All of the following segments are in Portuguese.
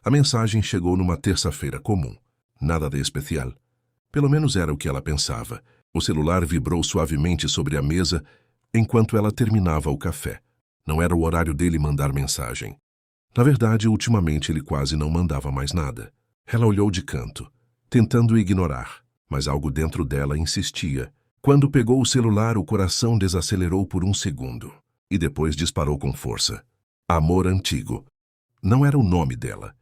A mensagem chegou numa terça-feira comum. Nada de especial. Pelo menos era o que ela pensava. O celular vibrou suavemente sobre a mesa enquanto ela terminava o café. Não era o horário dele mandar mensagem. Na verdade, ultimamente ele quase não mandava mais nada. Ela olhou de canto, tentando ignorar, mas algo dentro dela insistia. Quando pegou o celular, o coração desacelerou por um segundo e depois disparou com força. Amor antigo. Não era o nome dela.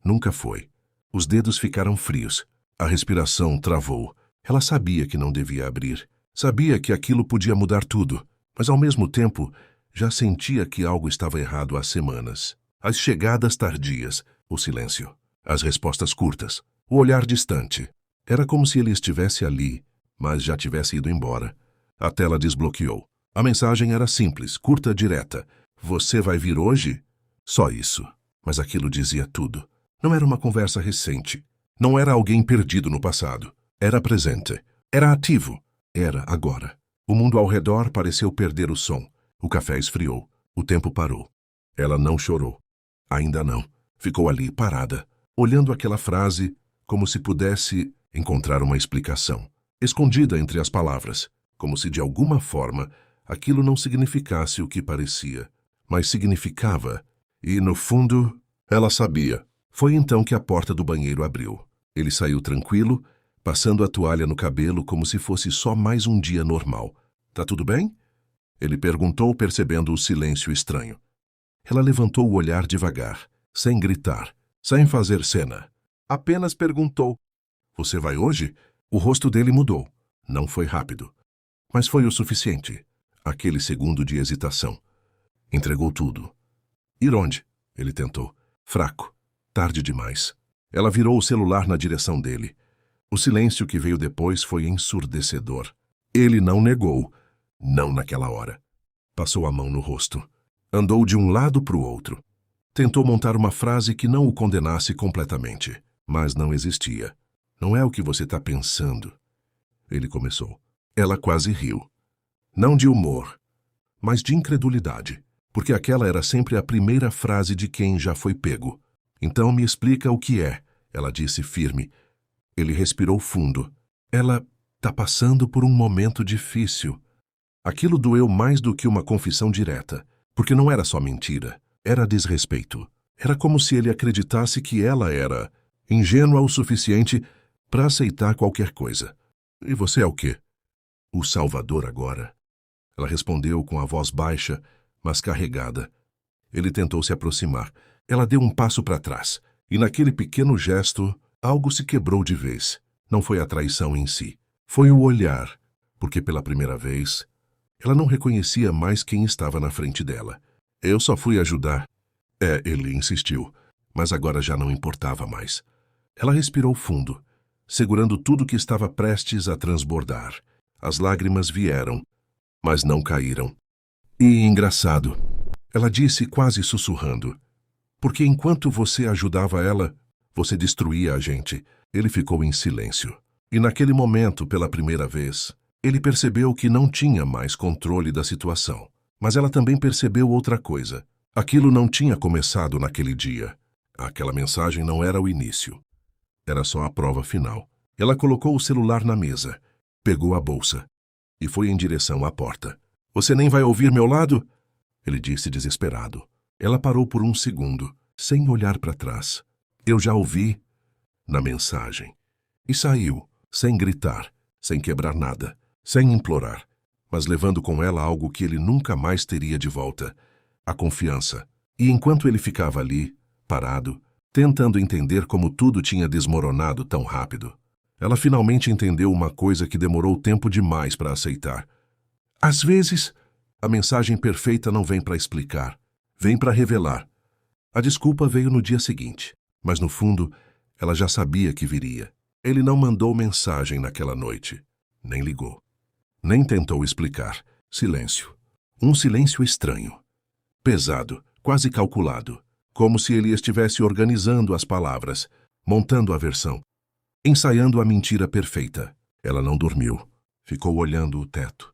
Nunca foi. Os dedos ficaram frios. A respiração travou. Ela sabia que não devia abrir. Sabia que aquilo podia mudar tudo, mas ao mesmo tempo já sentia que algo estava errado há semanas. As chegadas tardias, o silêncio, as respostas curtas, o olhar distante. Era como se ele estivesse ali, mas já tivesse ido embora. A tela desbloqueou. A mensagem era simples, curta, direta. Você vai vir hoje? Só isso. Mas aquilo dizia tudo. Não era uma conversa recente. Não era alguém perdido no passado. Era presente. Era ativo. Era agora. O mundo ao redor pareceu perder o som. O café esfriou. O tempo parou. Ela não chorou. Ainda não. Ficou ali, parada, olhando aquela frase como se pudesse encontrar uma explicação. Escondida entre as palavras, como se de alguma forma aquilo não significasse o que parecia, mas significava, e no fundo ela sabia. Foi então que a porta do banheiro abriu. Ele saiu tranquilo, passando a toalha no cabelo como se fosse só mais um dia normal. Tá tudo bem? Ele perguntou, percebendo o silêncio estranho. Ela levantou o olhar devagar, sem gritar, sem fazer cena. Apenas perguntou: Você vai hoje? O rosto dele mudou. Não foi rápido, mas foi o suficiente. Aquele segundo de hesitação. Entregou tudo. Ir onde? Ele tentou. Fraco. Tarde demais. Ela virou o celular na direção dele. O silêncio que veio depois foi ensurdecedor. Ele não negou. Não naquela hora. Passou a mão no rosto. Andou de um lado para o outro. Tentou montar uma frase que não o condenasse completamente, mas não existia. Não é o que você está pensando. Ele começou. Ela quase riu. Não de humor, mas de incredulidade, porque aquela era sempre a primeira frase de quem já foi pego. Então me explica o que é, ela disse firme. Ele respirou fundo. Ela está passando por um momento difícil. Aquilo doeu mais do que uma confissão direta, porque não era só mentira, era desrespeito. Era como se ele acreditasse que ela era ingênua o suficiente para aceitar qualquer coisa. E você é o quê? O Salvador agora. Ela respondeu com a voz baixa, mas carregada. Ele tentou se aproximar. Ela deu um passo para trás, e naquele pequeno gesto, algo se quebrou de vez. Não foi a traição em si. Foi o olhar, porque pela primeira vez, ela não reconhecia mais quem estava na frente dela. Eu só fui ajudar. Ele insistiu, mas agora já não importava mais. Ela respirou fundo, segurando tudo que estava prestes a transbordar. As lágrimas vieram, mas não caíram. E engraçado, ela disse quase sussurrando, porque enquanto você ajudava ela, você destruía a gente. Ele ficou em silêncio. E naquele momento, pela primeira vez, ele percebeu que não tinha mais controle da situação. Mas ela também percebeu outra coisa. Aquilo não tinha começado naquele dia. Aquela mensagem não era o início. Era só a prova final. Ela colocou o celular na mesa, pegou a bolsa e foi em direção à porta. Você nem vai ouvir meu lado? Ele disse desesperado. Ela parou por um segundo, sem olhar para trás. Eu já ouvi na mensagem. E saiu, sem gritar, sem quebrar nada, sem implorar, mas levando com ela algo que ele nunca mais teria de volta, a confiança. E enquanto ele ficava ali, parado, tentando entender como tudo tinha desmoronado tão rápido, ela finalmente entendeu uma coisa que demorou tempo demais para aceitar. Às vezes, a mensagem perfeita não vem para explicar, vem para revelar. A desculpa veio no dia seguinte, mas no fundo, ela já sabia que viria. Ele não mandou mensagem naquela noite, nem ligou. Nem tentou explicar. Silêncio. Um silêncio estranho. Pesado, quase calculado. Como se ele estivesse organizando as palavras, montando a versão, ensaiando a mentira perfeita. Ela não dormiu. Ficou olhando o teto,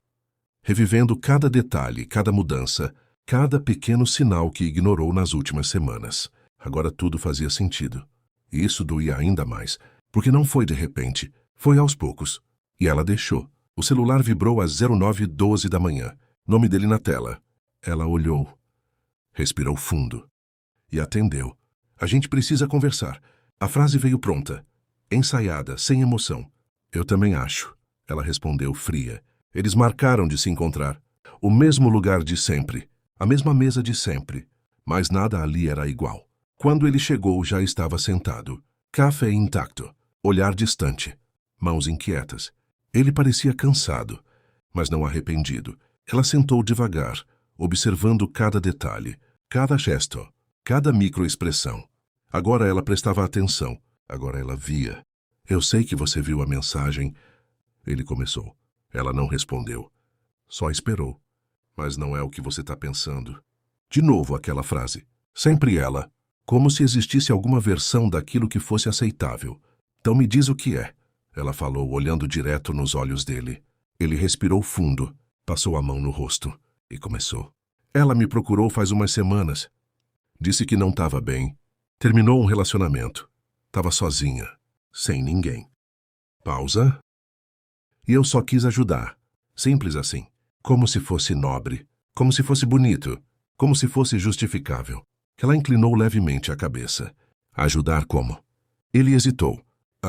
revivendo cada detalhe, cada mudança, cada pequeno sinal que ignorou nas últimas semanas. Agora tudo fazia sentido. E isso doía ainda mais, porque não foi de repente, foi aos poucos. E ela deixou. O celular vibrou às 09h12 da manhã. Nome dele na tela. Ela olhou. Respirou fundo. E atendeu. A gente precisa conversar. A frase veio pronta. Ensaiada, sem emoção. Eu também acho. Ela respondeu fria. Eles marcaram de se encontrar. O mesmo lugar de sempre. A mesma mesa de sempre. Mas nada ali era igual. Quando ele chegou, já estava sentado. Café intacto. Olhar distante. Mãos inquietas. Ele parecia cansado, mas não arrependido. Ela sentou devagar, observando cada detalhe, cada gesto, cada microexpressão. Agora ela prestava atenção. Agora ela via. Eu sei que você viu a mensagem. Ele começou. Ela não respondeu. Só esperou. Mas não é o que você está pensando. De novo aquela frase. Sempre ela. Como se existisse alguma versão daquilo que fosse aceitável. Então me diz o que é. Ela falou, olhando direto nos olhos dele. Ele respirou fundo, passou a mão no rosto e começou. Ela me procurou faz umas semanas. Disse que não estava bem. Terminou um relacionamento. Estava sozinha, sem ninguém. Pausa. E eu só quis ajudar. Simples assim. Como se fosse nobre. Como se fosse bonito. Como se fosse justificável. Ela inclinou levemente a cabeça. Ajudar como? Ele hesitou.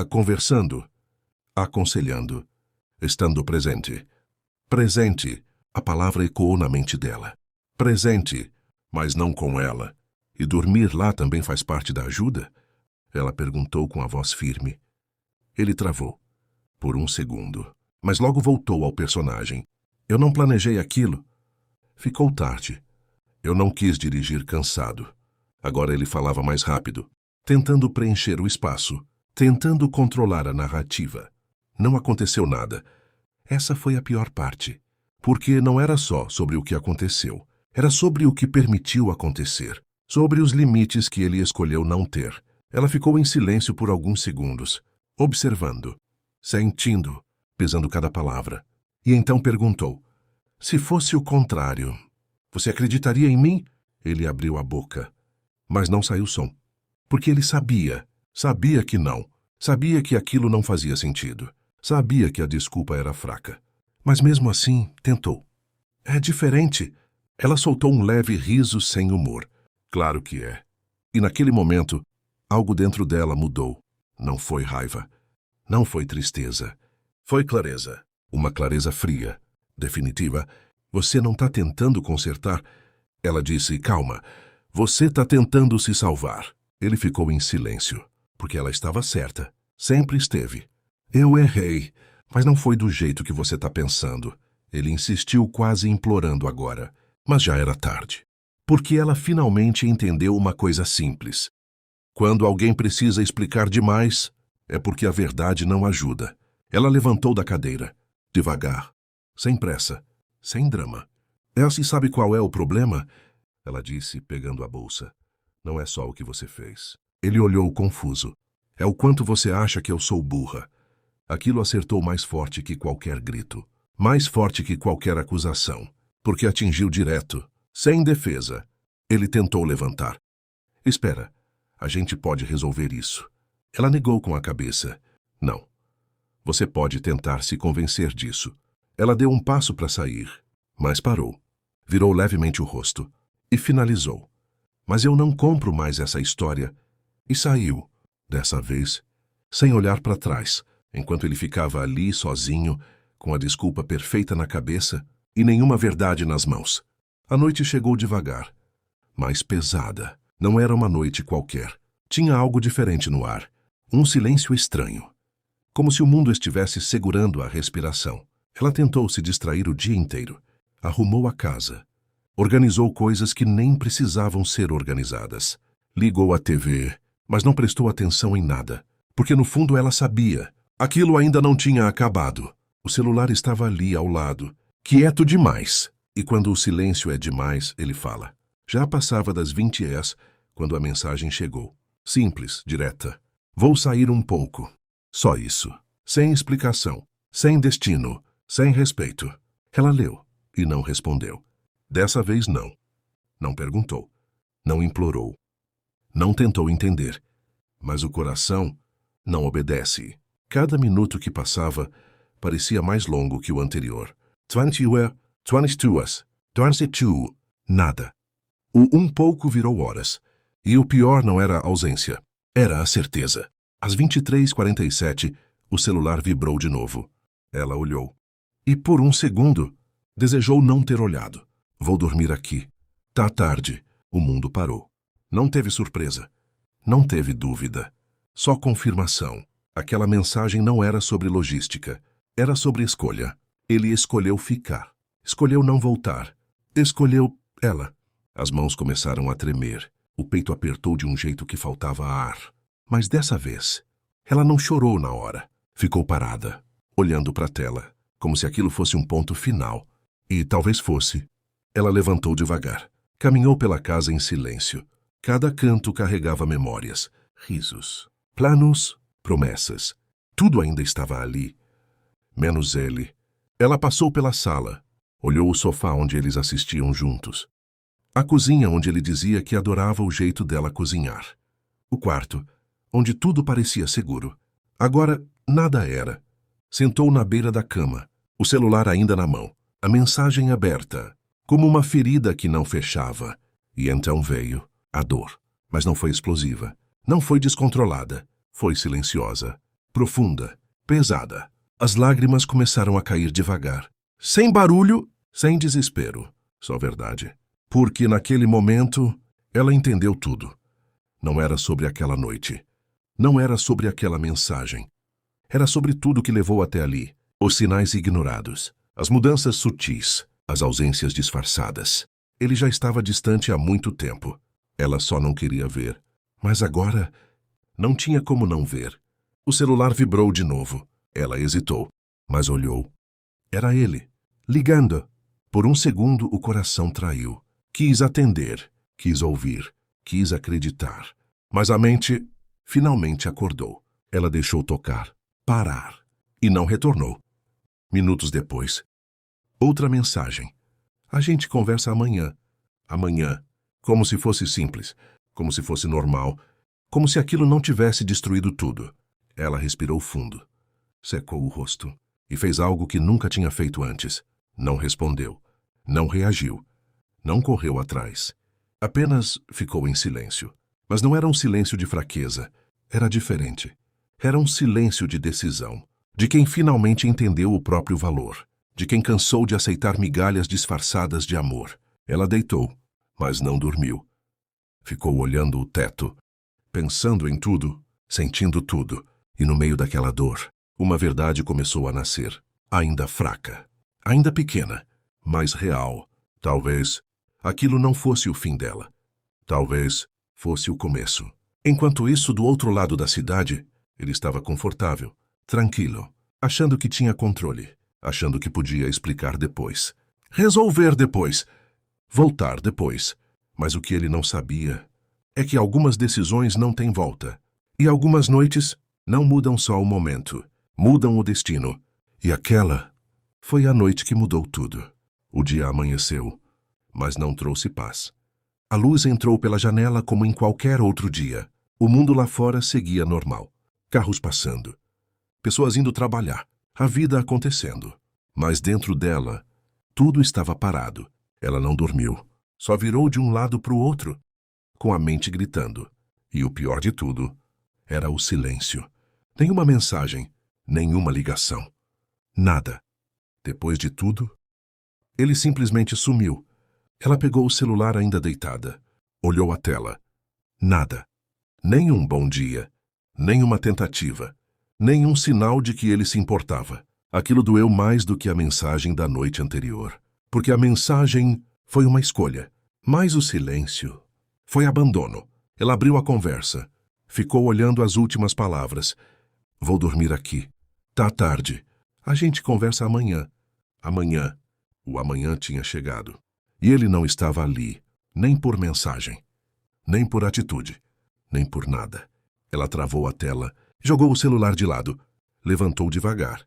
Conversando. Aconselhando. Estando presente. Presente. A palavra ecoou na mente dela. Presente, mas não com ela. E dormir lá também faz parte da ajuda? Ela perguntou com a voz firme. Ele travou. Por um segundo. Mas logo voltou ao personagem. Eu não planejei aquilo. Ficou tarde. Eu não quis dirigir cansado. Agora ele falava mais rápido, tentando preencher o espaço, tentando controlar a narrativa. Não aconteceu nada. Essa foi a pior parte. Porque não era só sobre o que aconteceu. Era sobre o que permitiu acontecer. Sobre os limites que ele escolheu não ter. Ela ficou em silêncio por alguns segundos, observando, sentindo, pesando cada palavra. E então perguntou, se fosse o contrário, você acreditaria em mim? Ele abriu a boca, mas não saiu som. Porque ele sabia que não. Sabia que aquilo não fazia sentido. Sabia que a desculpa era fraca. Mas mesmo assim, tentou. É diferente. Ela soltou um leve riso sem humor. Claro que é. E naquele momento, algo dentro dela mudou. Não foi raiva. Não foi tristeza. Foi clareza. Uma clareza fria, definitiva. Você não está tentando consertar? Ela disse, calma. Você está tentando se salvar. Ele ficou em silêncio, porque ela estava certa. Sempre esteve. Eu errei, mas não foi do jeito que você está pensando. Ele insistiu, quase implorando agora. Mas já era tarde. Porque ela finalmente entendeu uma coisa simples. Quando alguém precisa explicar demais, é porque a verdade não ajuda. Ela levantou da cadeira, devagar, sem pressa, sem drama. Elsie sabe qual é o problema? Ela disse, pegando a bolsa. Não é só o que você fez. Ele olhou confuso. É o quanto você acha que eu sou burra. Aquilo acertou mais forte que qualquer grito. Mais forte que qualquer acusação. Porque atingiu direto, sem defesa. Ele tentou levantar. Espera, a gente pode resolver isso. Ela negou com a cabeça. Não. Você pode tentar se convencer disso. Ela deu um passo para sair, mas parou. Virou levemente o rosto e finalizou. Mas eu não compro mais essa história. E saiu, dessa vez, sem olhar para trás, enquanto ele ficava ali sozinho, com a desculpa perfeita na cabeça e nenhuma verdade nas mãos. A noite chegou devagar, mais pesada. Não era uma noite qualquer. Tinha algo diferente no ar. Um silêncio estranho. Como se o mundo estivesse segurando a respiração. Ela tentou se distrair o dia inteiro. Arrumou a casa. Organizou coisas que nem precisavam ser organizadas. Ligou a TV, mas não prestou atenção em nada. Porque no fundo ela sabia. Aquilo ainda não tinha acabado. O celular estava ali ao lado. Quieto demais. E quando o silêncio é demais, ele fala. Já passava das 20h, quando a mensagem chegou. Simples, direta. Vou sair um pouco. Só isso. Sem explicação. Sem destino. Sem respeito. Ela leu e não respondeu. Dessa vez não. Não perguntou. Não implorou. Não tentou entender. Mas o coração não obedece. Cada minuto que passava parecia mais longo que o anterior. 21, 22, 22. Nada. O um pouco virou horas. E o pior não era a ausência. Era a certeza. Às 23h47, o celular vibrou de novo. Ela olhou. E por um segundo, desejou não ter olhado. Vou dormir aqui. Tá tarde. O mundo parou. Não teve surpresa. Não teve dúvida. Só confirmação. Aquela mensagem não era sobre logística. Era sobre escolha. Ele escolheu ficar. Escolheu não voltar. Escolheu ela. As mãos começaram a tremer. O peito apertou de um jeito que faltava ar. Mas dessa vez, ela não chorou na hora. Ficou parada, olhando para a tela, como se aquilo fosse um ponto final. E talvez fosse. Ela levantou devagar. Caminhou pela casa em silêncio. Cada canto carregava memórias, risos, planos, promessas. Tudo ainda estava ali, menos ele. Ela passou pela sala, olhou o sofá onde eles assistiam juntos. A cozinha onde ele dizia que adorava o jeito dela cozinhar. O quarto, onde tudo parecia seguro. Agora, nada era. Sentou na beira da cama, o celular ainda na mão, a mensagem aberta, como uma ferida que não fechava. E então veio a dor. Mas não foi explosiva. Não foi descontrolada. Foi silenciosa, profunda, pesada. As lágrimas começaram a cair devagar. Sem barulho, sem desespero. Só verdade. Porque naquele momento, ela entendeu tudo. Não era sobre aquela noite. Não era sobre aquela mensagem. Era sobre tudo que levou até ali. Os sinais ignorados. As mudanças sutis. As ausências disfarçadas. Ele já estava distante há muito tempo. Ela só não queria ver. Mas agora, não tinha como não ver. O celular vibrou de novo. Ela hesitou, mas olhou. Era ele, ligando. Por um segundo, o coração traiu. Quis atender, quis ouvir, quis acreditar. Mas a mente finalmente acordou. Ela deixou tocar, parar, e não retornou. Minutos depois, outra mensagem. A gente conversa amanhã. Amanhã. Como se fosse simples, como se fosse normal, como se aquilo não tivesse destruído tudo. Ela respirou fundo, secou o rosto e fez algo que nunca tinha feito antes. Não respondeu, não reagiu, não correu atrás. Apenas ficou em silêncio. Mas não era um silêncio de fraqueza, era diferente. Era um silêncio de decisão, de quem finalmente entendeu o próprio valor, de quem cansou de aceitar migalhas disfarçadas de amor. Ela deitou, mas não dormiu. Ficou olhando o teto, pensando em tudo, sentindo tudo, e no meio daquela dor, uma verdade começou a nascer, ainda fraca, ainda pequena, mas real. Talvez aquilo não fosse o fim dela. Talvez fosse o começo. Enquanto isso, do outro lado da cidade, ele estava confortável, tranquilo, achando que tinha controle, achando que podia explicar depois, resolver depois, voltar depois. Mas o que ele não sabia é que algumas decisões não têm volta. E algumas noites não mudam só o momento, mudam o destino. E aquela foi a noite que mudou tudo. O dia amanheceu, mas não trouxe paz. A luz entrou pela janela como em qualquer outro dia. O mundo lá fora seguia normal. Carros passando, pessoas indo trabalhar, a vida acontecendo. Mas dentro dela, tudo estava parado. Ela não dormiu. Só virou de um lado para o outro, com a mente gritando. E o pior de tudo era o silêncio. Nenhuma mensagem, nenhuma ligação. Nada. Depois de tudo, ele simplesmente sumiu. Ela pegou o celular ainda deitada. Olhou a tela. Nada. Nenhum bom dia. Nenhuma tentativa. Nenhum sinal de que ele se importava. Aquilo doeu mais do que a mensagem da noite anterior. Porque a mensagem foi uma escolha. Mas o silêncio foi abandono. Ela abriu a conversa. Ficou olhando as últimas palavras. Vou dormir aqui. Tá tarde. A gente conversa amanhã. Amanhã. O amanhã tinha chegado. E ele não estava ali, nem por mensagem, nem por atitude, nem por nada. Ela travou a tela, jogou o celular de lado, levantou devagar.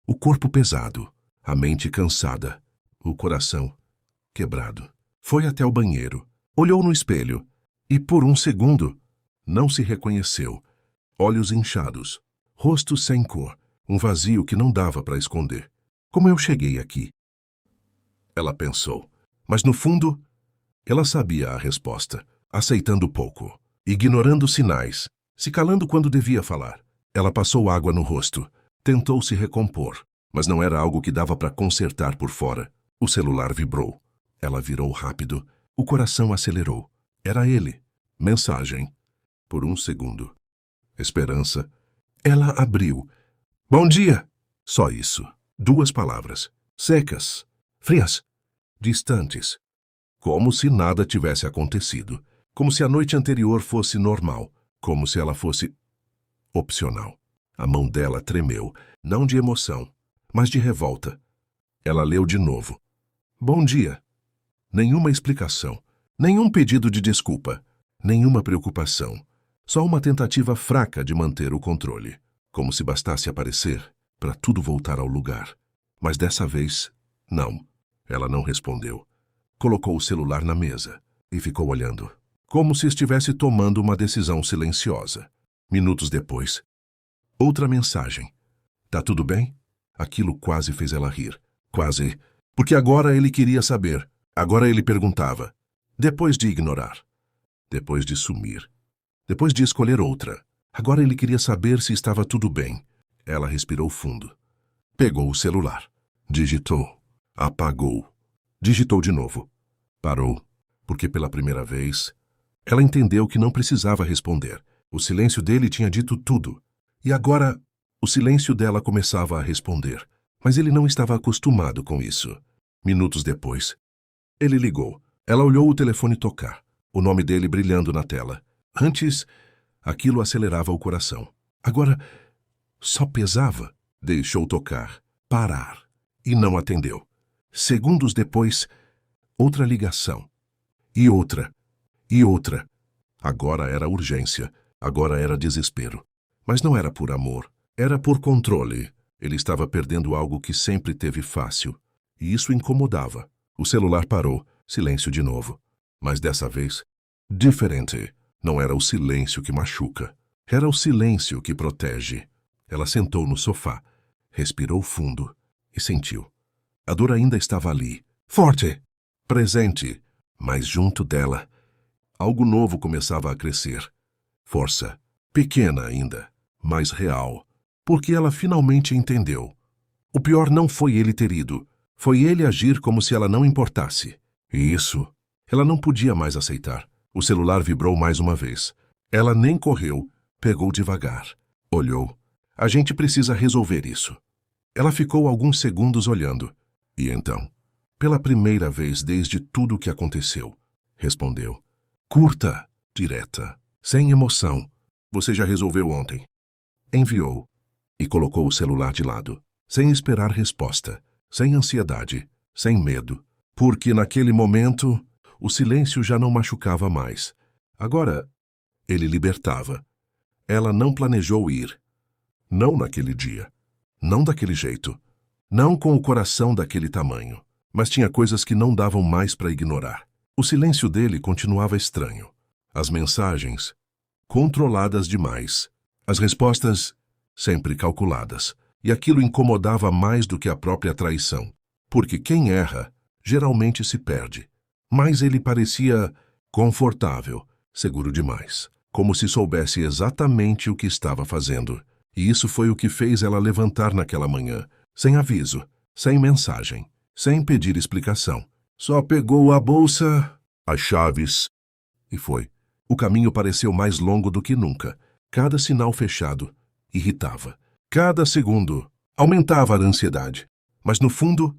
O corpo pesado, a mente cansada, o coração quebrado. Foi até o banheiro, olhou no espelho e, por um segundo, Não se reconheceu. Olhos inchados, rosto sem cor, um vazio que não dava para esconder. Como eu cheguei aqui? Ela pensou. Mas no fundo, ela sabia a resposta, aceitando pouco, ignorando sinais, se calando quando devia falar. Ela passou água no rosto, tentou se recompor, mas não era algo que dava para consertar por fora. O celular vibrou. Ela virou rápido, o coração acelerou. Era ele. Mensagem. Por um segundo. Esperança. Ela abriu. Bom dia! Só isso. 2 palavras. Secas. Frias. Distantes. Como se nada tivesse acontecido. Como se a noite anterior fosse normal. Como se ela fosse opcional. A mão dela tremeu, não de emoção, mas de revolta. Ela leu de novo. Bom dia. Nenhuma explicação, nenhum pedido de desculpa, nenhuma preocupação. Só uma tentativa fraca de manter o controle. Como se bastasse aparecer para tudo voltar ao lugar. Mas dessa vez, não. Ela não respondeu. Colocou o celular na mesa e ficou olhando, como se estivesse tomando uma decisão silenciosa. Minutos depois, outra mensagem. Tá tudo bem? Aquilo quase fez ela rir. Quase. Porque agora ele queria saber. Agora ele perguntava. Depois de ignorar. Depois de sumir. Depois de escolher outra. Agora ele queria saber se estava tudo bem. Ela respirou fundo. Pegou o celular. Digitou. Apagou. Digitou de novo. Parou. Porque pela primeira vez, ela entendeu que não precisava responder. O silêncio dele tinha dito tudo. E agora, o silêncio dela começava a responder. Mas ele não estava acostumado com isso. Minutos depois, ele ligou. Ela olhou o telefone tocar, o nome dele brilhando na tela. Antes, aquilo acelerava o coração. Agora, só pesava. Deixou tocar, parar, e não atendeu. Segundos depois, outra ligação. E outra. E outra. Agora era urgência. Agora era desespero. Mas não era por amor. Era por controle. Ele estava perdendo algo que sempre teve fácil. E isso incomodava. O celular parou. Silêncio de novo. Mas dessa vez, diferente. Não era o silêncio que machuca. Era o silêncio que protege. Ela sentou no sofá, respirou fundo e sentiu. A dor ainda estava ali. Forte. Presente. Mas junto dela, algo novo começava a crescer. Força. Pequena ainda, mas real. Porque ela finalmente entendeu. O pior não foi ele ter ido. Foi ele agir como se ela não importasse. E isso, ela não podia mais aceitar. O celular vibrou mais uma vez. Ela nem correu, pegou devagar. Olhou. A gente precisa resolver isso. Ela ficou alguns segundos olhando. E então, pela primeira vez desde tudo o que aconteceu, respondeu. Curta, direta, sem emoção. Você já resolveu ontem. Enviou. E colocou o celular de lado, sem esperar resposta, sem ansiedade, sem medo. Porque naquele momento, o silêncio já não machucava mais. Agora, ele libertava. Ela não planejou ir. Não naquele dia. Não daquele jeito. Não com o coração daquele tamanho. Mas tinha coisas que não davam mais para ignorar. O silêncio dele continuava estranho. As mensagens, controladas demais. As respostas, sempre calculadas. E aquilo incomodava mais do que a própria traição. Porque quem erra, geralmente se perde. Mas ele parecia confortável, seguro demais. Como se soubesse exatamente o que estava fazendo. E isso foi o que fez ela levantar naquela manhã, sem aviso, sem mensagem, sem pedir explicação. Só pegou a bolsa, as chaves, e foi. O caminho pareceu mais longo do que nunca. Cada sinal fechado irritava. Cada segundo aumentava a ansiedade. Mas no fundo,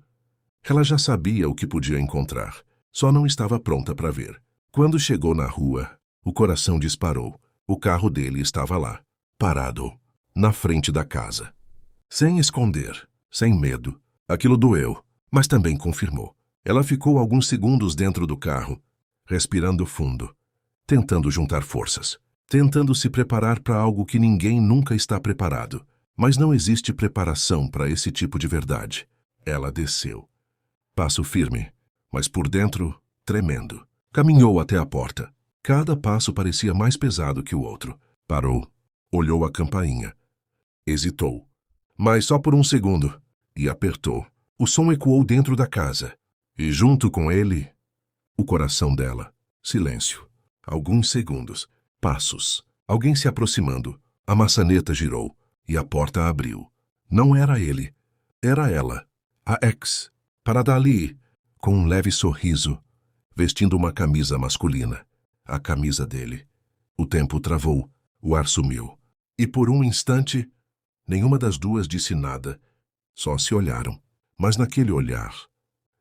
ela já sabia o que podia encontrar. Só não estava pronta para ver. Quando chegou na rua, o coração disparou. O carro dele estava lá, parado, na frente da casa. Sem esconder, sem medo. Aquilo doeu, mas também confirmou. Ela ficou alguns segundos dentro do carro, respirando fundo, tentando juntar forças, tentando se preparar para algo que ninguém nunca está preparado. Mas não existe preparação para esse tipo de verdade. Ela desceu. Passo firme, mas por dentro, tremendo. Caminhou até a porta. Cada passo parecia mais pesado que o outro. Parou. Olhou a campainha. Hesitou. Mas só por um segundo. E apertou. O som ecoou dentro da casa. E junto com ele, o coração dela. Silêncio. Alguns segundos. Passos. Alguém se aproximando. A maçaneta girou. E a porta abriu. Não era ele. Era ela. A ex. Parada ali, com um leve sorriso, vestindo uma camisa masculina. A camisa dele. O tempo travou. O ar sumiu. E por um instante, nenhuma das duas disse nada. Só se olharam. Mas naquele olhar,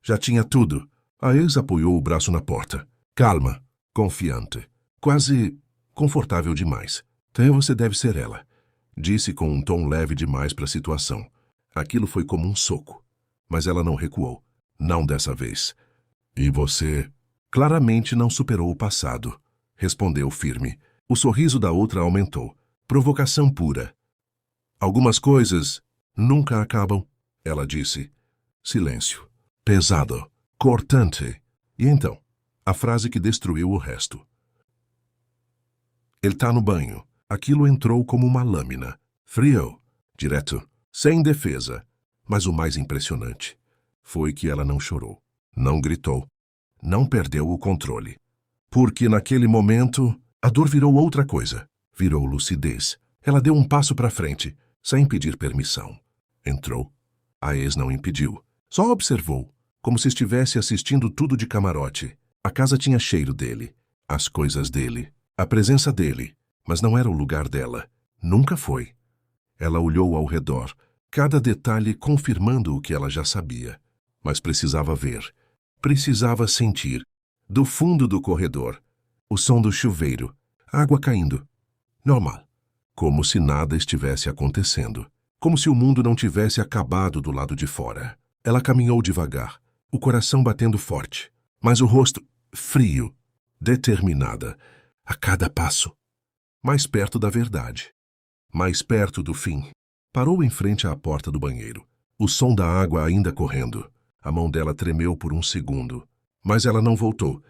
já tinha tudo. A ex apoiou o braço na porta. Calma, confiante, quase confortável demais. Então você deve ser ela, disse com um tom leve demais para a situação. Aquilo foi como um soco. Mas ela não recuou. Não dessa vez. E você? Claramente não superou o passado, respondeu firme. O sorriso da outra aumentou. Provocação pura. Algumas coisas nunca acabam, ela disse. Silêncio. Pesado. Cortante. E então? A frase que destruiu o resto. Ele tá no banho. Aquilo entrou como uma lâmina. Frio. Direto. Sem defesa. Mas o mais impressionante foi que ela não chorou. Não gritou. Não perdeu o controle. Porque naquele momento, a dor virou outra coisa. Virou lucidez. Ela deu um passo para frente, sem pedir permissão. Entrou. A ex não impediu. Só observou, como se estivesse assistindo tudo de camarote. A casa tinha cheiro dele, as coisas dele, a presença dele, mas não era o lugar dela. Nunca foi. Ela olhou ao redor, cada detalhe confirmando o que ela já sabia. Mas precisava ver, precisava sentir. Do fundo do corredor, o som do chuveiro, água caindo. Normal. Como se nada estivesse acontecendo. Como se o mundo não tivesse acabado do lado de fora. Ela caminhou devagar, o coração batendo forte, mas o rosto frio, determinada, a cada passo. Mais perto da verdade. Mais perto do fim. Parou em frente à porta do banheiro. O som da água ainda correndo. A mão dela tremeu por um segundo. Mas ela não voltou,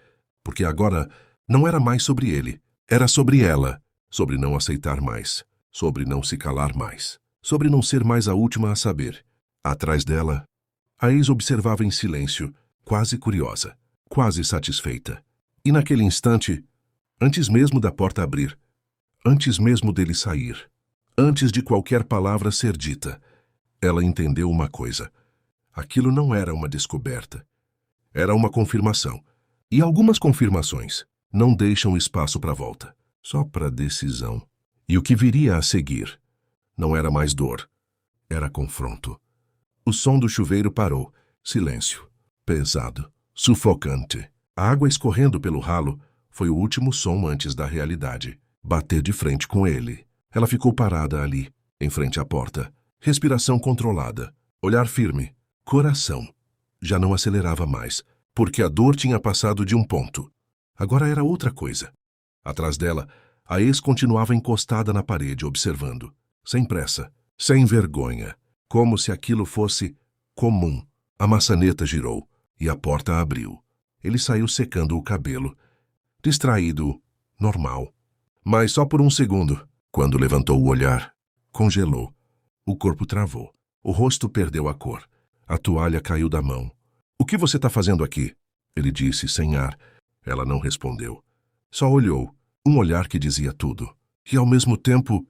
porque agora não era mais sobre ele. Era sobre ela. Sobre não aceitar mais. Sobre não se calar mais. Sobre não ser mais a última a saber. Atrás dela, a ex observava em silêncio, quase curiosa, quase satisfeita. E naquele instante, antes mesmo da porta abrir, antes mesmo dele sair, antes de qualquer palavra ser dita, ela entendeu uma coisa. Aquilo não era uma descoberta. Era uma confirmação. E algumas confirmações não deixam espaço para volta, só para decisão. E o que viria a seguir não era mais dor, era confronto. O som do chuveiro parou. Silêncio. Pesado. Sufocante. A água escorrendo pelo ralo foi o último som antes da realidade. Bater de frente com ele. Ela ficou parada ali, em frente à porta. Respiração controlada. Olhar firme. Coração. Já não acelerava mais, porque a dor tinha passado de um ponto. Agora era outra coisa. Atrás dela, a ex continuava encostada na parede, observando. Sem pressa. Sem vergonha. Como se aquilo fosse comum. A maçaneta girou e a porta abriu. Ele saiu secando o cabelo. Distraído, normal. Mas só por um segundo. Quando levantou o olhar, congelou. O corpo travou. O rosto perdeu a cor. A toalha caiu da mão. O que você está fazendo aqui? Ele disse sem ar. Ela não respondeu. Só olhou. Um olhar que dizia tudo. E ao mesmo tempo,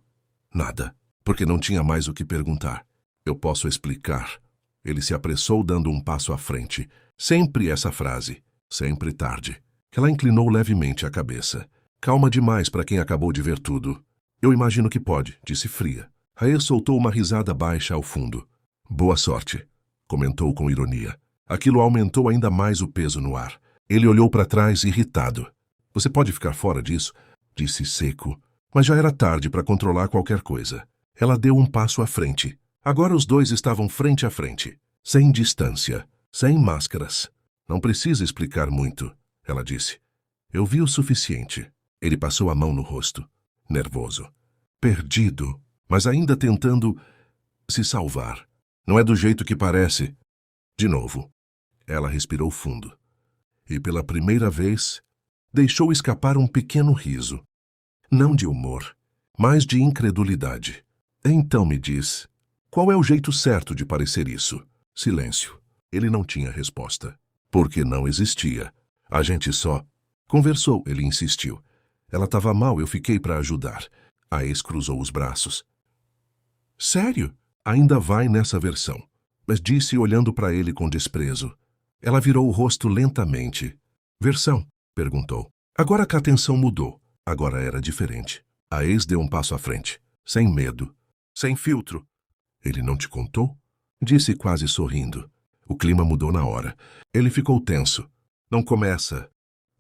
nada. Porque não tinha mais o que perguntar. Eu posso explicar. Ele se apressou dando um passo à frente. Sempre essa frase. Sempre tarde. Ela inclinou levemente a cabeça. Calma demais para quem acabou de ver tudo. Eu imagino que pode, disse fria. Raê soltou uma risada baixa ao fundo. Boa sorte, comentou com ironia. Aquilo aumentou ainda mais o peso no ar. Ele olhou para trás irritado. Você pode ficar fora disso, disse seco. Mas já era tarde para controlar qualquer coisa. Ela deu um passo à frente. Agora os dois estavam frente a frente, sem distância, sem máscaras. Não precisa explicar muito, ela disse. Eu vi o suficiente. Ele passou a mão no rosto, nervoso, perdido, mas ainda tentando se salvar. Não é do jeito que parece. De novo, ela respirou fundo. E pela primeira vez, Deixou escapar um pequeno riso. Não de humor, mas de incredulidade. Então me diz, qual é o jeito certo de parecer isso? Silêncio. Ele não tinha resposta. Porque não existia. A gente só conversou, ele insistiu. Ela estava mal, eu fiquei para ajudar. A ex cruzou os braços. Sério? Ainda vai nessa versão. Mas disse olhando para ele com desprezo. Ela virou o rosto lentamente. Versão? Perguntou. Agora que a atenção mudou. Agora era diferente. A ex deu um passo à frente. Sem medo. Sem filtro. Ele não te contou? Disse quase sorrindo. O clima mudou na hora. Ele ficou tenso. Não começa.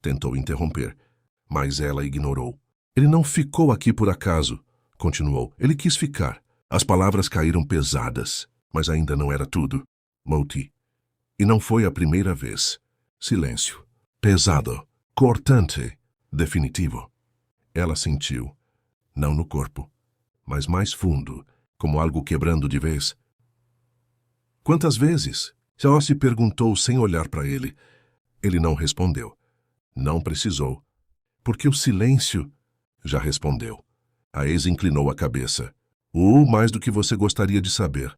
Tentou interromper. Mas ela ignorou. Ele não ficou aqui por acaso. Continuou. Ele quis ficar. As palavras caíram pesadas. Mas ainda não era tudo. Mouti. E não foi a primeira vez. Silêncio. Pesado. Cortante. Definitivo. Ela sentiu. Não no corpo. Mas mais fundo. Como algo quebrando de vez. Quantas vezes? Ela se perguntou sem olhar para ele. Ele não respondeu. Não precisou. Porque o silêncio já respondeu. A ex inclinou a cabeça. Mais do que você gostaria de saber.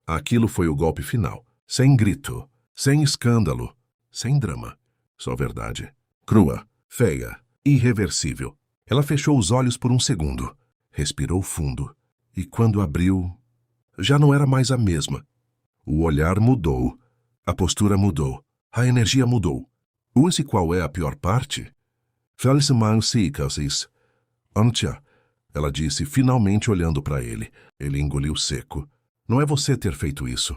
Aquilo foi o golpe final. Sem grito. Sem escândalo. Sem drama. Só verdade. Crua. Feia. Irreversível. Ela fechou os olhos por um segundo. Respirou fundo. E quando abriu, já não era mais a mesma. O olhar mudou. A postura mudou. A energia mudou. Use qual é a pior parte? Antia, ela disse, finalmente olhando para ele. Ele engoliu seco. Não é você ter feito isso.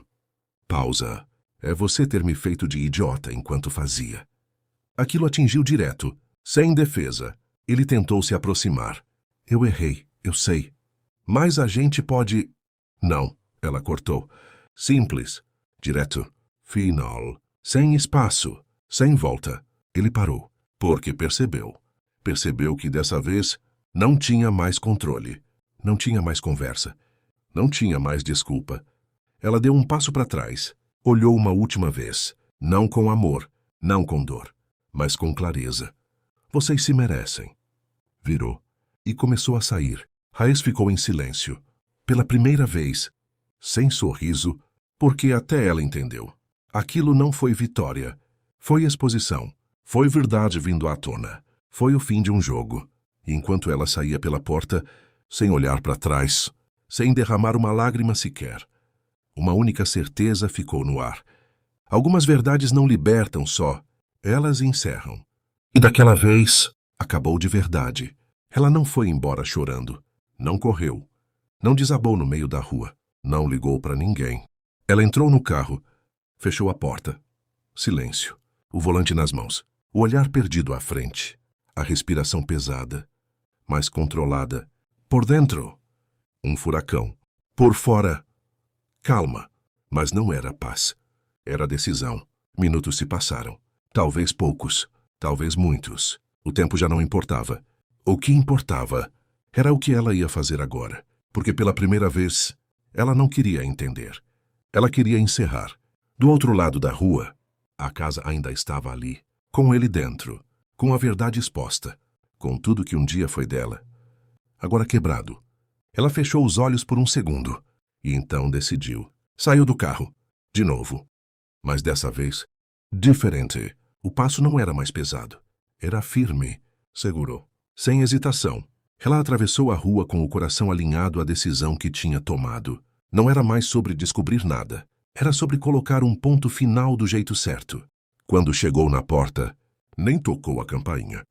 Pausa. É você ter me feito de idiota enquanto fazia. Aquilo atingiu direto, sem defesa. Ele tentou se aproximar. Eu errei, eu sei. Mas a gente pode... Não, ela cortou. Simples, direto, final, sem espaço, sem volta. Ele parou, porque percebeu. Percebeu que dessa vez não tinha mais controle, não tinha mais conversa, não tinha mais desculpa. Ela deu um passo para trás, olhou uma última vez, não com amor, não com dor, mas com clareza. Vocês se merecem. Virou e começou a sair. Raiz ficou em silêncio. Pela primeira vez, sem sorriso, porque até ela entendeu. Aquilo não foi vitória. Foi exposição. Foi verdade vindo à tona. Foi o fim de um jogo. E enquanto ela saía pela porta, sem olhar para trás, sem derramar uma lágrima sequer, uma única certeza ficou no ar. Algumas verdades não libertam só, elas encerram. E daquela vez, acabou de verdade. Ela não foi embora chorando. Não correu. Não desabou no meio da rua. Não ligou para ninguém. Ela entrou no carro. Fechou a porta. Silêncio. O volante nas mãos. O olhar perdido à frente. A respiração pesada, mas controlada. Por dentro, um furacão. Por fora, calma. Mas não era paz. Era decisão. Minutos se passaram. Talvez poucos. Talvez muitos. O tempo já não importava. O que importava era o que ela ia fazer agora, porque pela primeira vez, ela não queria entender. Ela queria encerrar. Do outro lado da rua, a casa ainda estava ali, com ele dentro, com a verdade exposta, com tudo que um dia foi dela. Agora quebrado. Ela fechou os olhos por um segundo, e então decidiu. Saiu do carro, de novo. Mas dessa vez, diferente. O passo não era mais pesado. Era firme. Segurou. Sem hesitação. Ela atravessou a rua com o coração alinhado à decisão que tinha tomado. Não era mais sobre descobrir nada. Era sobre colocar um ponto final do jeito certo. Quando chegou na porta, nem tocou a campainha.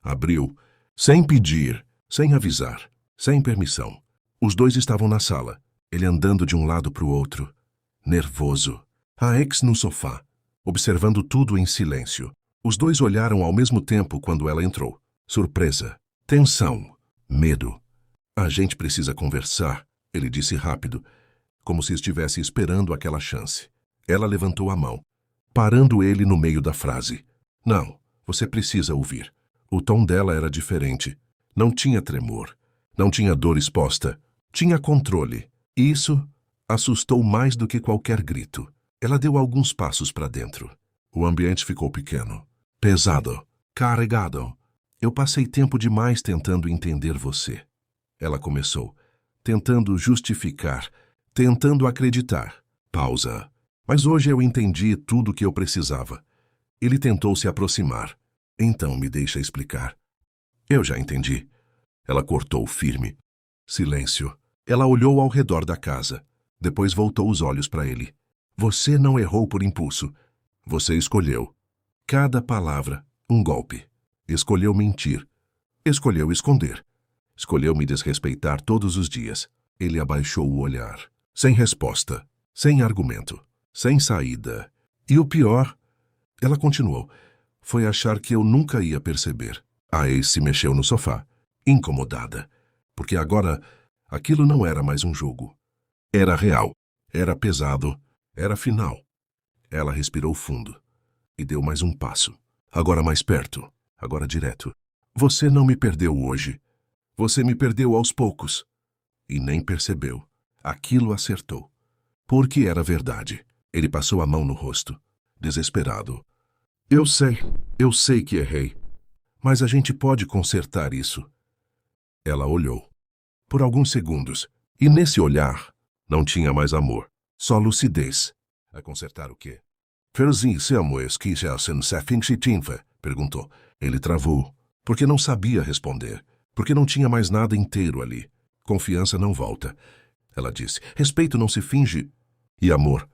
Abriu, sem pedir, sem avisar, sem permissão. Os dois estavam na sala, ele andando de um lado para o outro. Nervoso. A ex no sofá, observando tudo em silêncio. Os dois olharam ao mesmo tempo quando ela entrou. Surpresa. Tensão. Medo. A gente precisa conversar, ele disse rápido, como se estivesse esperando aquela chance. Ela levantou a mão, parando ele no meio da frase. Não, você precisa ouvir. O tom dela era diferente. Não tinha tremor. Não tinha dor exposta. Tinha controle. E isso assustou mais do que qualquer grito. Ela deu alguns passos para dentro. O ambiente ficou pequeno. Pesado. Carregado. Eu passei tempo demais tentando entender você. Ela começou, tentando justificar, tentando acreditar. Pausa. Mas hoje eu entendi tudo o que eu precisava. Ele tentou se aproximar. Então me deixa explicar. Eu já entendi. Ela cortou firme. Silêncio. Ela olhou ao redor da casa. Depois voltou os olhos para ele. Você não errou por impulso. Você escolheu. Cada palavra, um golpe. Escolheu mentir. Escolheu esconder. Escolheu me desrespeitar todos os dias. Ele abaixou o olhar. Sem resposta. Sem argumento. Sem saída. E o pior, ela continuou, foi achar que eu nunca ia perceber. A ex se mexeu no sofá, incomodada. Porque agora, aquilo não era mais um jogo. Era real. Era pesado. Era final. Ela respirou fundo. E deu mais um passo. Agora mais perto. Agora direto. Você não me perdeu hoje. Você me perdeu aos poucos. E nem percebeu. Aquilo acertou. Porque era verdade. Ele passou a mão no rosto, desesperado. Eu sei que errei. Mas a gente pode consertar isso. Ela olhou. Por alguns segundos. E nesse olhar, não tinha mais amor. Só lucidez. A consertar o quê? Perguntou. Ele travou, porque não sabia responder, porque não tinha mais nada inteiro ali. Confiança não volta. Ela disse, respeito não se finge. E amor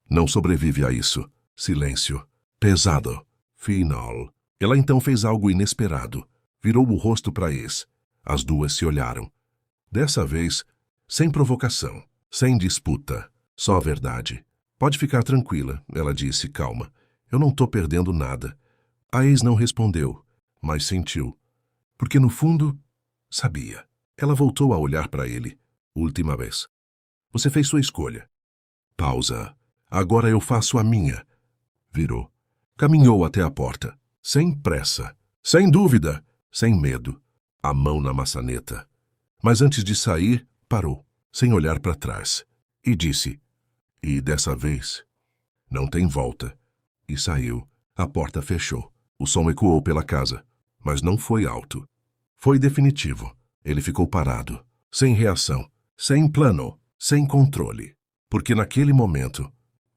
não sobrevive a isso. Silêncio. Pesado. Final. Ela então fez algo inesperado. Virou o rosto para ex. As duas se olharam. Dessa vez, sem provocação, sem disputa, só a verdade. Pode ficar tranquila, ela disse, calma. Eu não tô perdendo nada. A ex não respondeu, mas sentiu. Porque no fundo, sabia. Ela voltou a olhar para ele. Última vez. Você fez sua escolha. Pausa. Agora eu faço a minha. Virou. Caminhou até a porta. Sem pressa. Sem dúvida. Sem medo. A mão na maçaneta. Mas antes de sair, parou, sem olhar para trás. E disse, e dessa vez, não tem volta. E saiu. A porta fechou. O som ecoou pela casa, mas não foi alto. Foi definitivo. Ele ficou parado, sem reação, sem plano, sem controle. Porque naquele momento,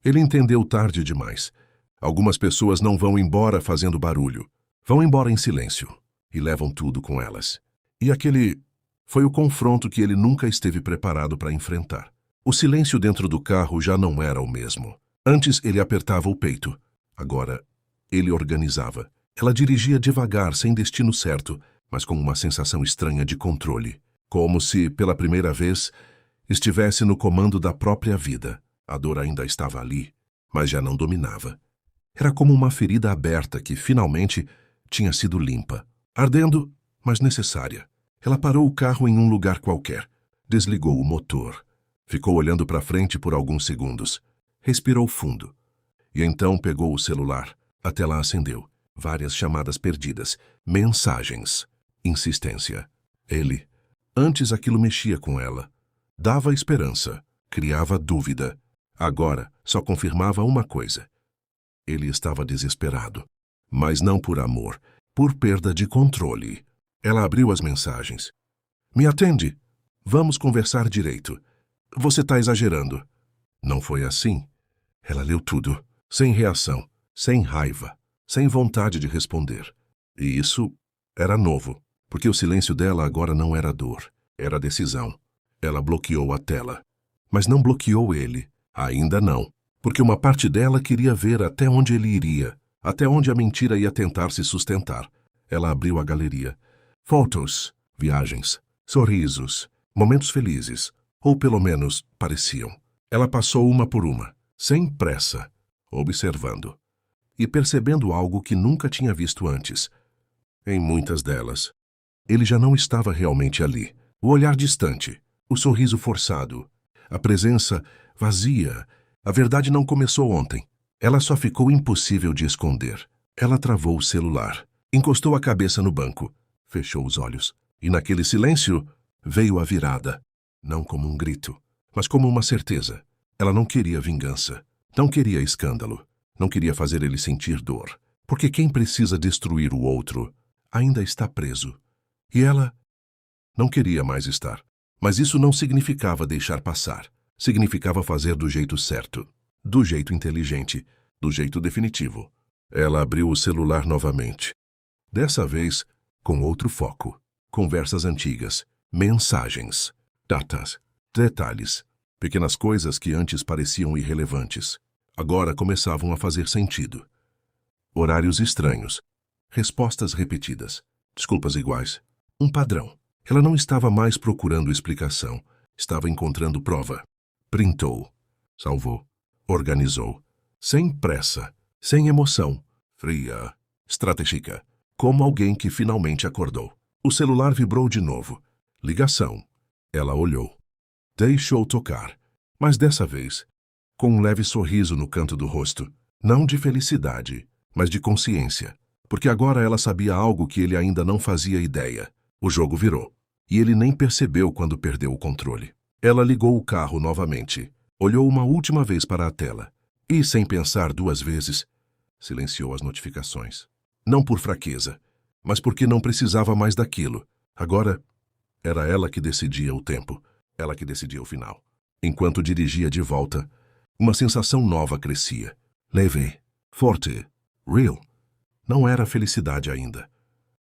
ele entendeu tarde demais. Algumas pessoas não vão embora fazendo barulho. Vão embora em silêncio. E levam tudo com elas. E aquele foi o confronto que ele nunca esteve preparado para enfrentar. O silêncio dentro do carro já não era o mesmo. Antes ele apertava o peito. Agora, ele organizava. Ela dirigia devagar, sem destino certo, mas com uma sensação estranha de controle. Como se, pela primeira vez, estivesse no comando da própria vida. A dor ainda estava ali, mas já não dominava. Era como uma ferida aberta que, finalmente, tinha sido limpa. Ardendo, mas necessária. Ela parou o carro em um lugar qualquer. Desligou o motor. Ficou olhando para frente por alguns segundos. Respirou fundo. E então pegou o celular. A tela acendeu. Várias chamadas perdidas. Mensagens. Insistência. Ele. Antes aquilo mexia com ela. Dava esperança. Criava dúvida. Agora só confirmava uma coisa. Ele estava desesperado. Mas não por amor. Por perda de controle. Ela abriu as mensagens. Me atende. Vamos conversar direito. Você está exagerando. Não foi assim. Ela leu tudo. Sem reação. Sem raiva. Sem vontade de responder. E isso era novo. Porque o silêncio dela agora não era dor. Era decisão. Ela bloqueou a tela. Mas não bloqueou ele. Ainda não. Porque uma parte dela queria ver até onde ele iria. Até onde a mentira ia tentar se sustentar. Ela abriu a galeria. Fotos, viagens, sorrisos, momentos felizes. Ou pelo menos pareciam. Ela passou uma por uma, sem pressa, observando. E percebendo algo que nunca tinha visto antes. Em muitas delas, ele já não estava realmente ali. O olhar distante, o sorriso forçado, a presença vazia. A verdade não começou ontem. Ela só ficou impossível de esconder. Ela travou o celular, encostou a cabeça no banco, fechou os olhos. E naquele silêncio veio a virada. Não como um grito, mas como uma certeza. Ela não queria vingança. Não queria escândalo. Não queria fazer ele sentir dor. Porque quem precisa destruir o outro ainda está preso. E ela não queria mais estar. Mas isso não significava deixar passar. Significava fazer do jeito certo, do jeito inteligente, do jeito definitivo. Ela abriu o celular novamente. Dessa vez, com outro foco. Conversas antigas, mensagens, datas, detalhes, pequenas coisas que antes pareciam irrelevantes. Agora começavam a fazer sentido. Horários estranhos, respostas repetidas, desculpas iguais. Um padrão. Ela não estava mais procurando explicação, estava encontrando prova. Printou, salvou, organizou, sem pressa, sem emoção, fria, estratégica, como alguém que finalmente acordou. O celular vibrou de novo. Ligação. Ela olhou. Deixou tocar, mas dessa vez, com um leve sorriso no canto do rosto, não de felicidade, mas de consciência, porque agora ela sabia algo que ele ainda não fazia ideia. O jogo virou, e ele nem percebeu quando perdeu o controle. Ela ligou o carro novamente, olhou uma última vez para a tela e, sem pensar duas vezes, silenciou as notificações. Não por fraqueza, mas porque não precisava mais daquilo. Agora, era ela que decidia o tempo, ela que decidia o final. Enquanto dirigia de volta, uma sensação nova crescia. Leve, forte, real. Não era felicidade ainda,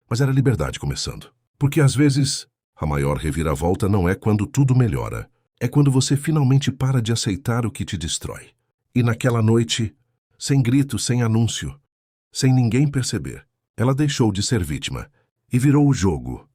mas era liberdade começando. Porque às vezes, a maior reviravolta não é quando tudo melhora, é quando você finalmente para de aceitar o que te destrói. E naquela noite, sem grito, sem anúncio, sem ninguém perceber, ela deixou de ser vítima e virou o jogo.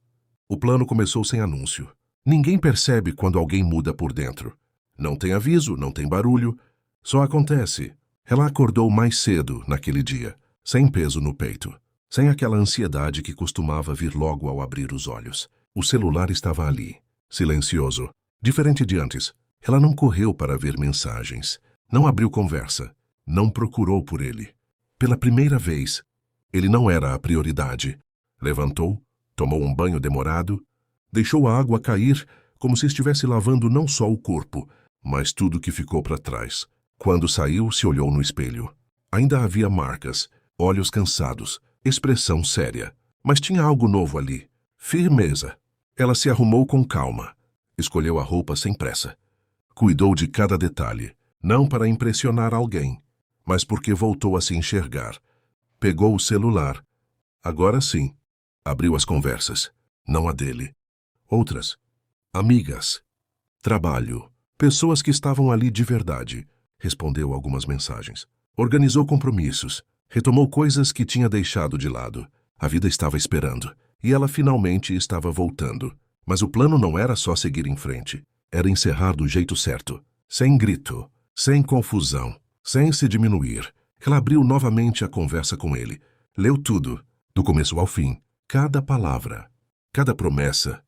O plano começou sem anúncio. Ninguém percebe quando alguém muda por dentro. Não tem aviso, não tem barulho, só acontece. Ela acordou mais cedo naquele dia, sem peso no peito, sem aquela ansiedade que costumava vir logo ao abrir os olhos. O celular estava ali, silencioso. Diferente de antes, ela não correu para ver mensagens, não abriu conversa, não procurou por ele. Pela primeira vez, ele não era a prioridade. Levantou, tomou um banho demorado, deixou a água cair como se estivesse lavando não só o corpo, mas tudo que ficou para trás. Quando saiu, se olhou no espelho. Ainda havia marcas, olhos cansados, expressão séria. Mas tinha algo novo ali. Firmeza. Ela se arrumou com calma. Escolheu a roupa sem pressa. Cuidou de cada detalhe, não para impressionar alguém, mas porque voltou a se enxergar. Pegou o celular. Agora sim. Abriu as conversas. Não a dele. Outras. Amigas. Trabalho. Pessoas que estavam ali de verdade. Respondeu algumas mensagens. Organizou compromissos. Retomou coisas que tinha deixado de lado. A vida estava esperando. E ela finalmente estava voltando. Mas o plano não era só seguir em frente. Era encerrar do jeito certo. Sem grito. Sem confusão. Sem se diminuir. Ela abriu novamente a conversa com ele. Leu tudo, do começo ao fim. Cada palavra. Cada promessa.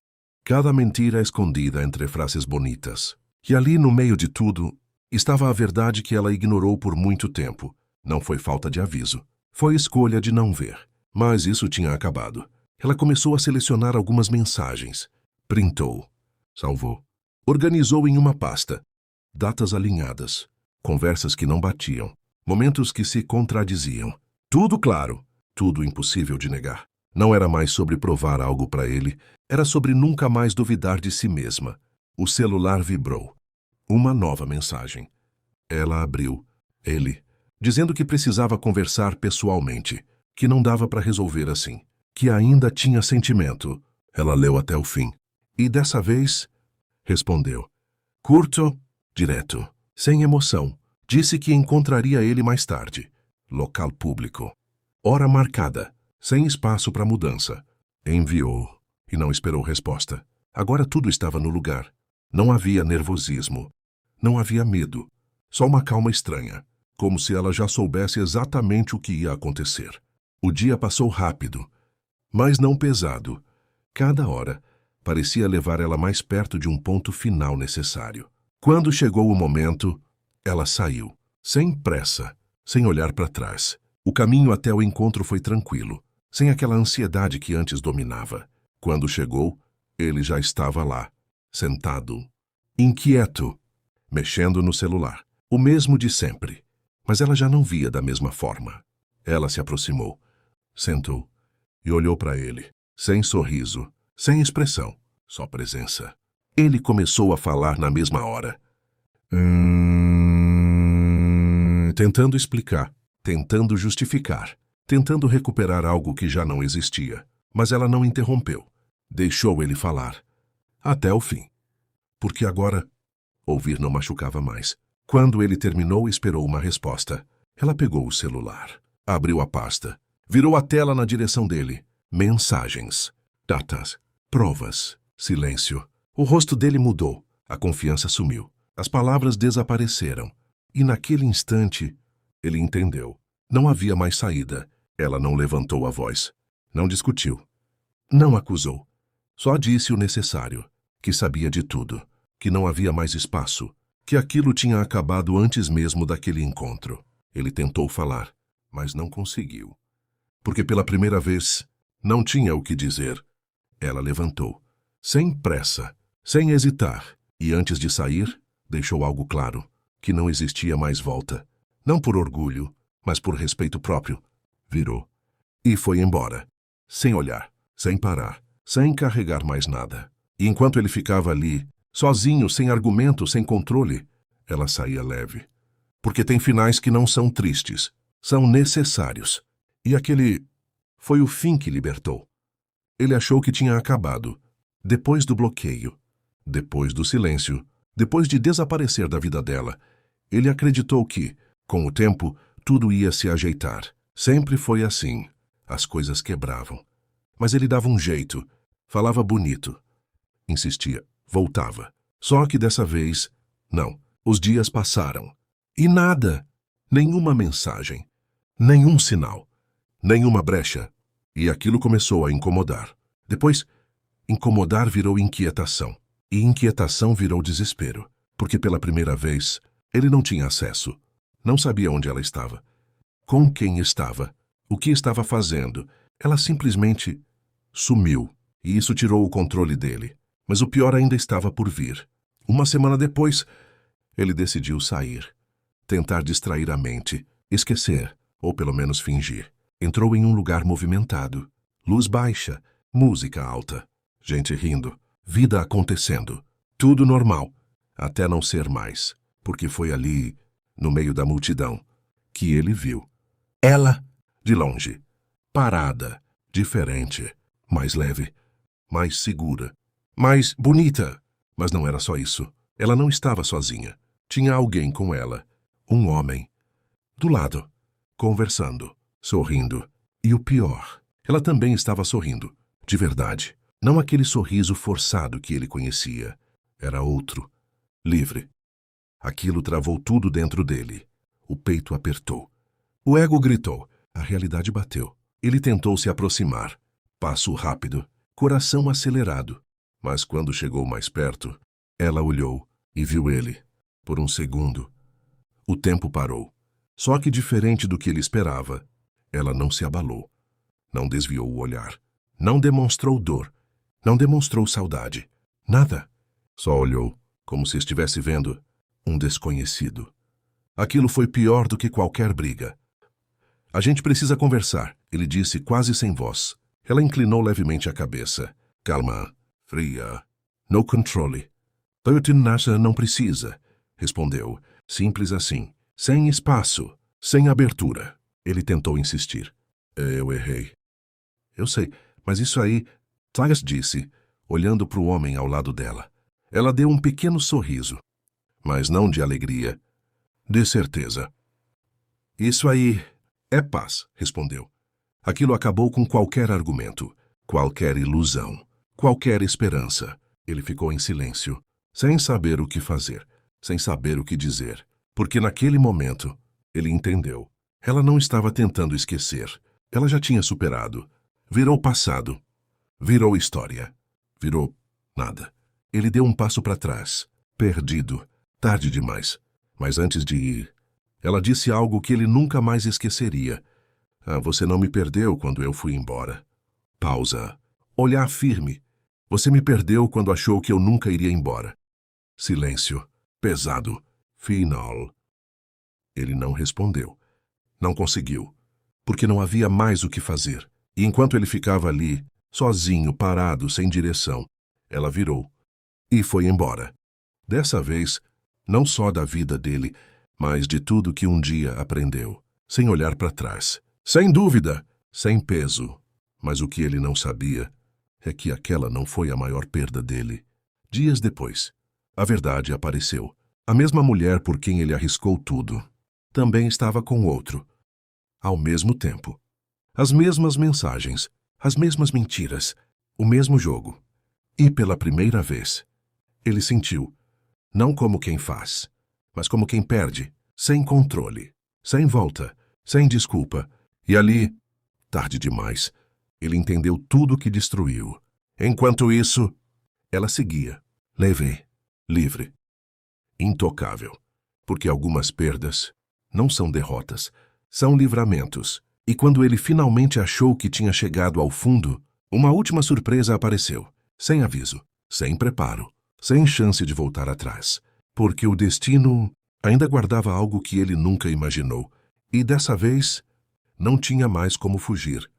Cada mentira escondida entre frases bonitas. E ali, no meio de tudo, estava a verdade que ela ignorou por muito tempo. Não foi falta de aviso. Foi escolha de não ver. Mas isso tinha acabado. Ela começou a selecionar algumas mensagens. Printou. Salvou. Organizou em uma pasta. Datas alinhadas. Conversas que não batiam. Momentos que se contradiziam. Tudo claro. Tudo impossível de negar. Não era mais sobre provar algo para ele. Era sobre nunca mais duvidar de si mesma. O celular vibrou. Uma nova mensagem. Ela abriu. Ele. Dizendo que precisava conversar pessoalmente. Que não dava para resolver assim. Que ainda tinha sentimento. Ela leu até o fim. E dessa vez, respondeu. Curto, direto, sem emoção. Disse que encontraria ele mais tarde. Local público. Hora marcada, sem espaço para mudança. Enviou e não esperou resposta. Agora tudo estava no lugar. Não havia nervosismo. Não havia medo. Só uma calma estranha. Como se ela já soubesse exatamente o que ia acontecer. O dia passou rápido, mas não pesado. Cada hora parecia levar ela mais perto de um ponto final necessário. Quando chegou o momento, ela saiu, sem pressa, sem olhar para trás. O caminho até o encontro foi tranquilo, sem aquela ansiedade que antes dominava. Quando chegou, ele já estava lá, sentado, inquieto, mexendo no celular. O mesmo de sempre, mas ela já não via da mesma forma. Ela se aproximou, sentou e olhou para ele, sem sorriso, sem expressão, só presença. Ele começou a falar na mesma hora. Tentando explicar, tentando justificar, tentando recuperar algo que já não existia. Mas ela não interrompeu. Deixou ele falar. Até o fim. Porque agora, ouvir não machucava mais. Quando ele terminou, esperou uma resposta. Ela pegou o celular, abriu a pasta, virou a tela na direção dele. Mensagens, datas, provas, silêncio. O rosto dele mudou, a confiança sumiu. As palavras desapareceram. E naquele instante, ele entendeu. Não havia mais saída. Ela não levantou a voz. Não discutiu. Não acusou. Só disse o necessário. Que sabia de tudo. Que não havia mais espaço. Que aquilo tinha acabado antes mesmo daquele encontro. Ele tentou falar, mas não conseguiu. Porque pela primeira vez, não tinha o que dizer. Ela levantou. Sem pressa, sem hesitar. E antes de sair, deixou algo claro. Que não existia mais volta. Não por orgulho, mas por respeito próprio. Virou. E foi embora. Sem olhar, sem parar, sem carregar mais nada. E enquanto ele ficava ali, sozinho, sem argumento, sem controle, ela saía leve. Porque tem finais que não são tristes, são necessários. E aquele foi o fim que libertou. Ele achou que tinha acabado. Depois do bloqueio, depois do silêncio, depois de desaparecer da vida dela, ele acreditou que, com o tempo, tudo ia se ajeitar. Sempre foi assim. As coisas quebravam. Mas ele dava um jeito, falava bonito. Insistia, voltava. Só que dessa vez, não. Os dias passaram. E nada. Nenhuma mensagem. Nenhum sinal. Nenhuma brecha. E aquilo começou a incomodar. Depois, incomodar virou inquietação. E inquietação virou desespero. Porque pela primeira vez, ele não tinha acesso. Não sabia onde ela estava. Com quem estava. O que estava fazendo. Ela simplesmente sumiu. E isso tirou o controle dele. Mas o pior ainda estava por vir. Uma semana depois, ele decidiu sair. Tentar distrair a mente. Esquecer. Ou pelo menos fingir. Entrou em um lugar movimentado. Luz baixa. Música alta. Gente rindo. Vida acontecendo. Tudo normal. Até não ser mais. Porque foi ali, no meio da multidão, que ele viu. Ela, de longe. Parada. Diferente. Mais leve. Mais segura. Mais bonita. Mas não era só isso. Ela não estava sozinha. Tinha alguém com ela. Um homem. Do lado. Conversando. Sorrindo. E o pior, ela também estava sorrindo. De verdade. Não aquele sorriso forçado que ele conhecia. Era outro. Livre. Aquilo travou tudo dentro dele. O peito apertou. O ego gritou. A realidade bateu. Ele tentou se aproximar. Passo rápido. Coração acelerado. Mas quando chegou mais perto, ela olhou e viu ele. Por um segundo. O tempo parou. Só que diferente do que ele esperava, ela não se abalou. Não desviou o olhar. Não demonstrou dor. Não demonstrou saudade. Nada. Só olhou, como se estivesse vendo um desconhecido. Aquilo foi pior do que qualquer briga. A gente precisa conversar, ele disse quase sem voz. Ela inclinou levemente a cabeça. Calma, fria, no controle. Burton Nasser não precisa, respondeu. Simples assim, sem espaço, sem abertura. Ele tentou insistir. Eu errei. Eu sei, mas isso aí, Tyus disse, olhando para o homem ao lado dela. Ela deu um pequeno sorriso, mas não de alegria, de certeza. Isso aí é paz, respondeu. Aquilo acabou com qualquer argumento, qualquer ilusão, qualquer esperança. Ele ficou em silêncio, sem saber o que fazer, sem saber o que dizer, porque naquele momento ele entendeu. Ela não estava tentando esquecer. Ela já tinha superado. Virou passado. Virou história. Virou nada. Ele deu um passo para trás, perdido, tarde demais. Mas antes de ir, ela disse algo que ele nunca mais esqueceria. Ah, você não me perdeu quando eu fui embora. Pausa. Olhar firme. Você me perdeu quando achou que eu nunca iria embora. Silêncio. Pesado. Final. Ele não respondeu. Não conseguiu. porque não havia mais o que fazer. E enquanto ele ficava ali, sozinho, parado, sem direção, ela virou e foi embora. Dessa vez, não só da vida dele, mas de tudo que um dia aprendeu, sem olhar para trás. Sem dúvida, sem peso. Mas o que ele não sabia é que aquela não foi a maior perda dele. Dias depois, a verdade apareceu. A mesma mulher por quem ele arriscou tudo também estava com outro, ao mesmo tempo. As mesmas mensagens, as mesmas mentiras, o mesmo jogo. E pela primeira vez, ele sentiu, não como quem faz, mas como quem perde, sem controle, sem volta, sem desculpa. E ali, tarde demais, ele entendeu tudo que destruiu. Enquanto isso, ela seguia, leve, livre, intocável. Porque algumas perdas não são derrotas, são livramentos. E quando ele finalmente achou que tinha chegado ao fundo, uma última surpresa apareceu, sem aviso, sem preparo, sem chance de voltar atrás. Porque o destino ainda guardava algo que ele nunca imaginou. E dessa vez, não tinha mais como fugir.